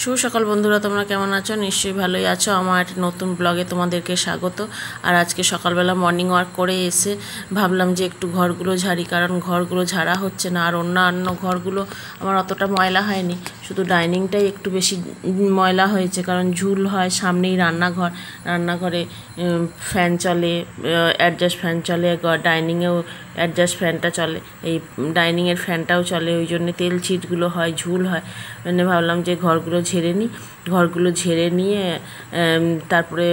শুভ সকাল বন্ধুরা, তোমরা কেমন আছো? নিশ্চয়ই ভালোই আছো। আমার নতুন ব্লগে তোমাদেরকে স্বাগত। আর আজকে সকালবেলা মর্নিং ওয়াক করে এসে ভাবলাম যে একটু ঘরগুলো ঝাড়ি, কারণ ঘরগুলো ঝাড়া হচ্ছে না। আর অন্যান্য ঘরগুলো আমার অতটা ময়লা হয়নি, শুধু ডাইনিংটাই একটু বেশি ময়লা হয়েছে, কারণ ঝুল হয়। সামনেই রান্নাঘর, রান্নাঘরে ফ্যান চলে, অ্যাডজাস্ট ফ্যান চলে, ডাইনিংয়েও অ্যাডজাস্ট ফ্যানটা চলে, এই ডাইনিংয়ের ফ্যানটাও চলে, ওই জন্যে তেল ছিটগুলো হয়, ঝুল হয়। মানে ভাবলাম যে ঘরগুলো ঝেড়ে নিই। ঘরগুলো ঝেড়ে নিয়ে তারপরে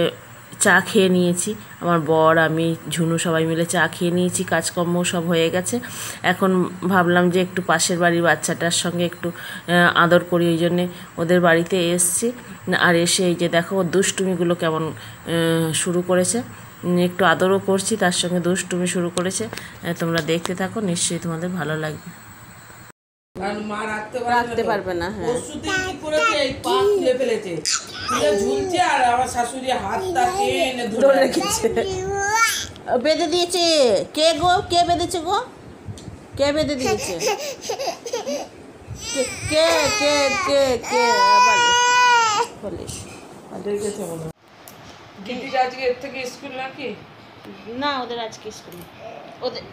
চা খেয়ে নিয়েছি। আমার বর, আমি, ঝুনু সবাই মিলে চা খেয়ে নিয়েছি। কাজকর্ম সব হয়ে গেছে। এখন ভাবলাম যে একটু পাশের বাড়ির বাচ্চাটার সঙ্গে একটু আদর করি, ওই জন্যে ওদের বাড়িতে এসছি। আর এসে এই যে দেখো ওর দুষ্টুমিগুলো কেমন শুরু করেছে। একটু আদরও করছি, তার সঙ্গে দুষ্টুমি শুরু করেছে। তোমরা দেখতে থাকো, নিশ্চয়ই তোমাদের ভালো লাগবে। রাখতে পারবে না। হ্যাঁ, ঝুলছে আর আমার শাশুড়ি হাতটাকে এনে ধরে রেখেছে, বেঁধে দিয়েছে। কে গো? কে বেঁধেছে গো? কে বেঁধে দিয়েছে? কে কে কে কে বলিস? দেখেছে মনে হয়। দিদির আজকে এর থেকে স্কুল নাকি? না, ওদের আজকে স্কুল নেই। ওদের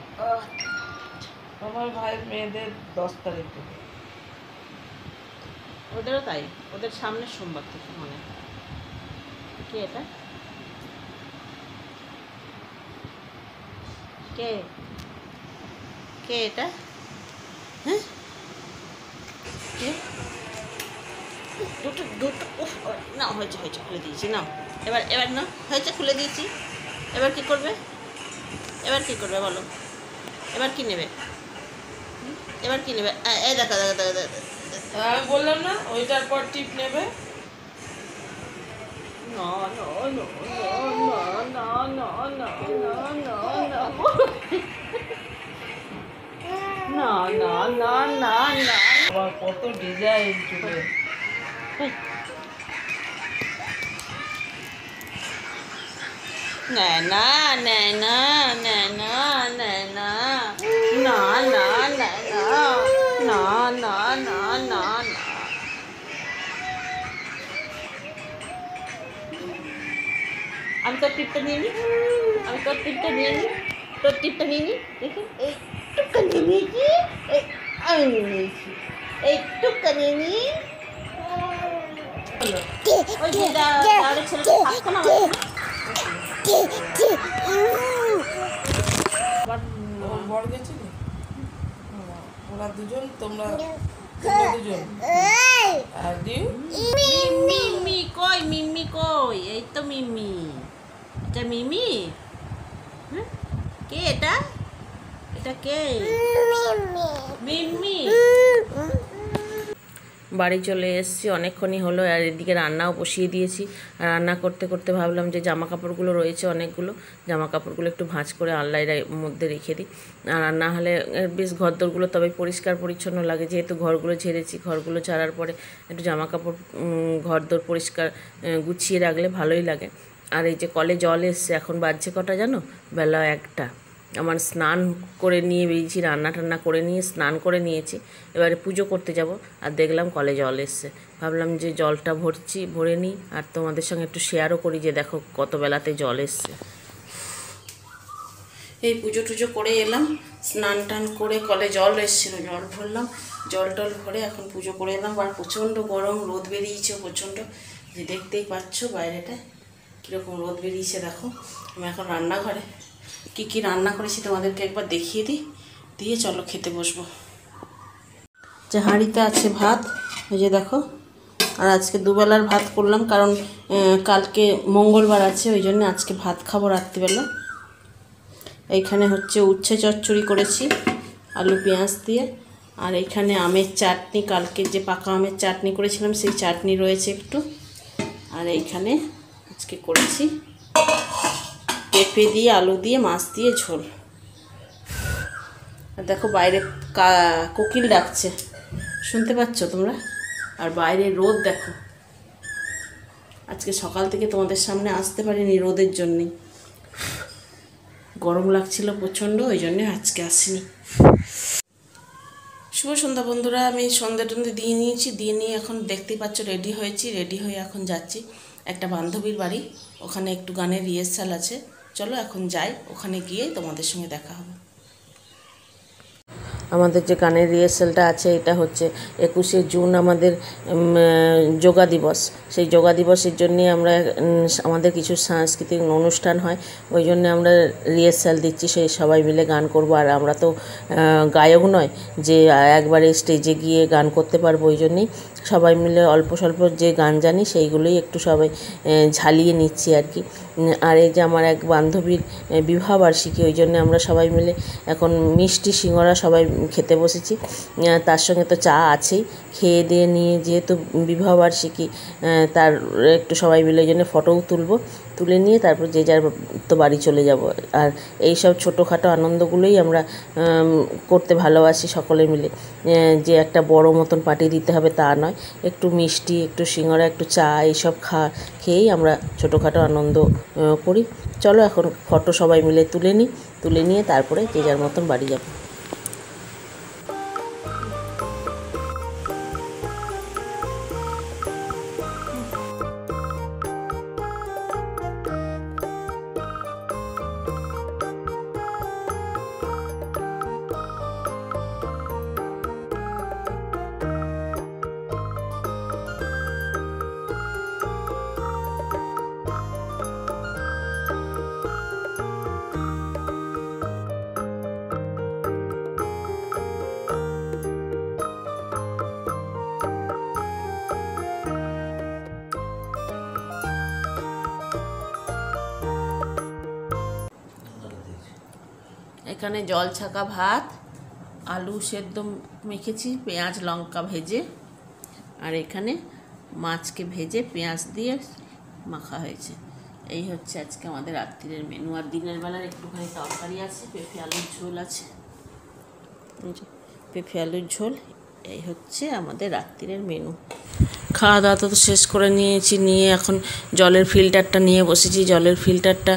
আমার ভাইয়ের মেয়েদের 10 তারিখ থেকে। ওদেরও তাই, ওদের সামনের সোমবার থেকে মনে হয়। কে এটা? কে কে এটা? হ্যাঁ, কে? দুটো দুটো না, হয়েছে হয়েছে, খুলে দিয়েছি। নাও, এবার এবার না, হয়েছে, খুলে দিয়েছি। এবার কি করবে? এবার কি করবে বলো? এবার কি নেবে? এবার কি নেবে? এই দেখা দেখা দেখা দেখা। আমি বললাম না ওইটার পর টিপ নেবে। না না না না না না না না না না না না না না। আবার কত ডিজাইন চুলে। না না না না না না না না না না না না না না না না। আমি তোর টিপটা নিয়ে নিই, আমি তোর টিপটা নিয়ে নিই, তোর টিপটা নিয়ে নিই। দেখি, এই টুকটা নিয়ে নিয়েছি, এই আমি নিয়ে নিয়েছি, এই টুকটা নিয়ে নিই। ওই দিদা তাহলে ছেলেটা থাকতো না। ওর বর গেছিল, ওরা দুজন, তোমরা দুজন। আর ডিউ মিমি কই? মিমি কই? এই তো মিমি। এটা মিমি? হ্যাঁ, কে এটা? এটা কে? মিমি। বাড়ি চলে এসেছি, অনেকক্ষণই হলো। আর এদিকে রান্নাও বসিয়ে দিয়েছি। আর রান্না করতে করতে ভাবলাম যে জামা কাপড়গুলো রয়েছে অনেকগুলো, জামা কাপড়গুলো একটু ভাঁজ করে আলনার মধ্যে রেখে দিই। আর রান্না হলে বেশ ঘরদোরগুলো তবে পরিষ্কার পরিচ্ছন্ন লাগে। যেহেতু ঘরগুলো ঝেড়েছি, ঘরগুলো ঝাড়ার পরে একটু জামা কাপড় ঘরদোর পরিষ্কার গুছিয়ে রাখলে ভালোই লাগে। আর এই যে কলে জল এসছে, এখন বাজছে কটা জানো? বেলা 1টা। আমার স্নান করে নিয়ে বেরিয়েছি, রান্না টান্না করে নিয়ে স্নান করে নিয়েছি। এবারে পুজো করতে যাব, আর দেখলাম কলে জল এসছে। ভাবলাম যে জলটা ভরে নিই, আর তোমাদের সঙ্গে একটু শেয়ারও করি যে দেখো কত বেলাতে জল এসছে। এই পুজো টুজো করে এলাম, স্নান টান করে কলে জল এসেছিলো, জল ভরলাম, জল টল ভরে এখন পুজো করে এলাম। আর প্রচণ্ড গরম, রোদ বেরিয়েছে প্রচণ্ড, যে দেখতেই পাচ্ছ বাইরেটা কীরকম রোদ বেরিয়েছে। দেখো আমি এখন রান্নাঘরে কী কী রান্না করেছি তোমাদেরকে একবার দেখিয়ে দিই, দিয়ে চলো খেতে বসবো। যে হাঁড়িতে আছে ভাত, ওই যে দেখো। আর আজকে দুবেলার ভাত করলাম, কারণ কালকে মঙ্গলবার আছে, ওই জন্য আজকে ভাত খাবো রাত্রিবেলা। এইখানে হচ্ছে উচ্ছে চচ্চড়ি করেছি আলু পেঁয়াজ দিয়ে। আর এইখানে আমের চাটনি, কালকে যে পাকা আমের চাটনি করেছিলাম সেই চাটনি রয়েছে একটু। আর এইখানে আজকে করেছি পেঁপে দিয়ে, আলু দিয়ে, মাছ দিয়ে ঝোল। আর দেখো বাইরে কোকিল ডাকছে, শুনতে পাচ্ছ তোমরা? আর বাইরে রোদ দেখো। আজকে সকাল থেকে তোমাদের সামনে আসতে পারিনি রোদের জন্যেই, গরম লাগছিল প্রচণ্ড, ওই জন্যে আজকে আসিনি। শুভ সন্ধ্যা বন্ধুরা, আমি সন্ধ্যা টন্ধে দিয়ে নিয়েছি, দিয়ে নিয়ে এখন দেখতেই পাচ্ছ রেডি হয়েছি। রেডি হয়ে এখন যাচ্ছি একটা বান্ধবীর বাড়ি, ওখানে একটু গানের রিহার্সাল আছে। চলো এখন যাই, ওখানে গিয়ে তোমাদের সঙ্গে দেখা হবে। আমাদের যে গানের রিহার্সালটা আছে এটা হচ্ছে 21শে জুন আমাদের যোগা দিবস। সেই যোগা দিবসের জন্যে আমরা আমাদের কিছু সাংস্কৃতিক অনুষ্ঠান হয়, ওই জন্য আমরা রিহার্সাল দিচ্ছি। সেই সবাই মিলে গান করব। আর আমরা তো গায়ক নয় যে একবারে স্টেজে গিয়ে গান করতে পারবো, ওই জন্যেই সবাই মিলে অল্প স্বল্প যে গান জানি সেইগুলোই একটু সবাই ঝালিয়ে নিচ্ছি আর কি। আর এই যে আমার এক বান্ধবীর বিবাহবার্ষিকী, ওই জন্য আমরা সবাই মিলে এখন মিষ্টি সিঙ্গারা সবাই খেতে বসেছি। তার সঙ্গে তো চা আছেই। খেয়ে দিয়ে নিয়ে যেহেতু বিবাহবার্ষিকী, তার একটু সবাই মিলে জন্য ফটোও তুলে নিয়ে তারপর যে যার তো বাড়ি চলে যাব। আর এই সব ছোটোখাটো আনন্দগুলোই আমরা করতে ভালোবাসি সকলে মিলে। যে একটা বড় মতন পার্টি দিতে হবে তা নয়, একটু মিষ্টি, একটু সিঙ্গারা, একটু চা এইসব খেয়েই আমরা ছোটোখাটো আনন্দ করি। চলো এখন ফটো সবাই মিলে তুলে নিয়ে তারপরে যে যার মতন বাড়ি যাব। এখানে জল ছাকা ভাত, আলু সেদ্ধ মেখেছি পেঁয়াজ লঙ্কা ভেজে, আর এখানে মাছকে ভেজে পেঁয়াজ দিয়ে মাখা হয়েছে। এই হচ্ছে আজকে আমাদের রাত্রির মেনু। আর দিনের বেলার একটুখানি তরকারি আছে, পেঁপে আলুর ঝোল আছে, পেঁপে আলুর ঝোল। এই হচ্ছে আমাদের রাত্রির মেনু। খাওয়া দাওয়া তো শেষ করে নিয়েছি, নিয়ে এখন জলের ফিল্টারটা নিয়ে বসেছি। জলের ফিল্টারটা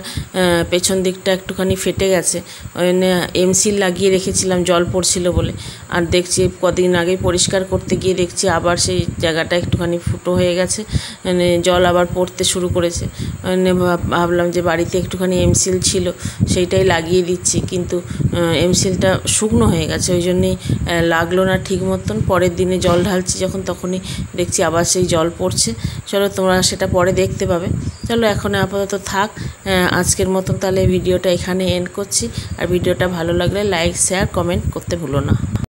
পেছন দিকটা একটুখানি ফেটে গেছে, ওই জন্য এমসিল লাগিয়ে রেখেছিলাম জল পড়ছিল বলে। আর দেখছি কদিন আগে পরিষ্কার করতে গিয়ে দেখছি আবার সেই জায়গাটা একটুখানি ফুটো হয়ে গেছে, মানে জল আবার পড়তে শুরু করেছে। ওই জন্য ভাবলাম যে বাড়িতে একটুখানি এমসিল ছিল, সেইটাই লাগিয়ে দিচ্ছি, কিন্তু এমসিলটা শুকনো হয়ে গেছে, ওই জন্যেই লাগলো না ঠিক মতন। পরের দিনে জল ঢালছি যখন, তখনই দেখছি আবার সেই জল পড়ছে। চলো তোমরা সেটা পরে দেখতে পাবে। চলো এখন আপাতত থাক, আজকের মতন তাহলে ভিডিওটা এখানে এন্ড করছি। আর ভিডিওটা ভালো লাগলে লাইক, শেয়ার, কমেন্ট করতে ভুলো না।